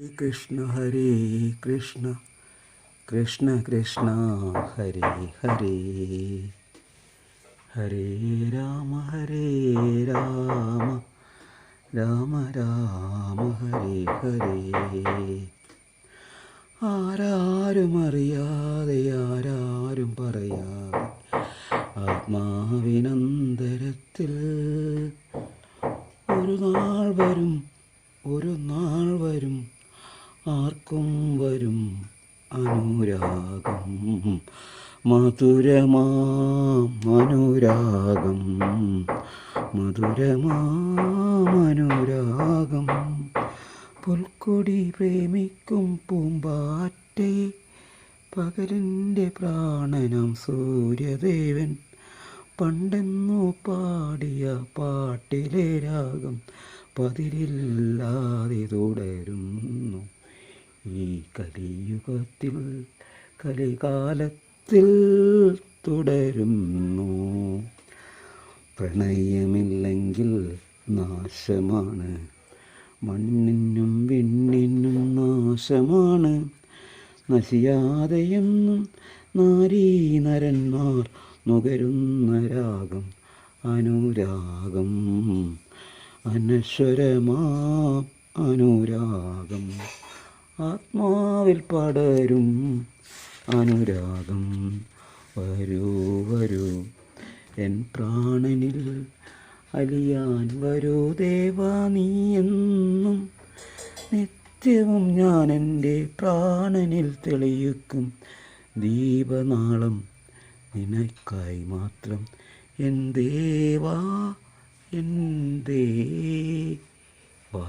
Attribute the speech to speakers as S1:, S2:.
S1: ഹരേ കൃഷ്ണ കൃഷ്ണ കൃഷ്ണ ഹരേ ഹരേ ഹരേ രാമ രാമ രാമ ഹരേ ഹരേ. ആരാരും അറിയാതെ ആരാരും പറയാതെ ആത്മാവിനന്തരത്തിൽ ഒരു നാൾ വരും ആർക്കും വരും അനുരാഗം, മധുരമാനുരാഗം, മധുരമാനുരാഗം. പുൽക്കൊടി പ്രേമിക്കും പൂമ്പാറ്റേ, പകലിൻ്റെ പ്രാണനം സൂര്യദേവൻ പണ്ടെന്നോ പാടിയ പാട്ടിലെ രാഗം പതിരില്ലാതെ തുടരുന്നു ഈ കലിയുഗത്തിൽ, കലികാലത്തിൽ തുടരുന്നു. പ്രണയമില്ലെങ്കിൽ നാശമാണ്, മണ്ണിനും വിണ്ണിനും നാശമാണ്. നശിയാതെയെന്നും നാരീനരന്മാർ നുകരുന്ന രാഗം അനുരാഗം, അനശ്വരമാം അനുരാഗം, ആത്മാവിൽ പടരും അനുരാഗം. വരൂ വരൂ എൻ പ്രാണനിൽ അലിയാൻ വരൂ ദേവാ നീ എന്നും. നിത്യവും ഞാൻ എൻ്റെ പ്രാണനിൽ തെളിയിക്കും ദീപനാളം നിനക്കായി മാത്രം എൻ ദേവാ, എൻ ദേവാ.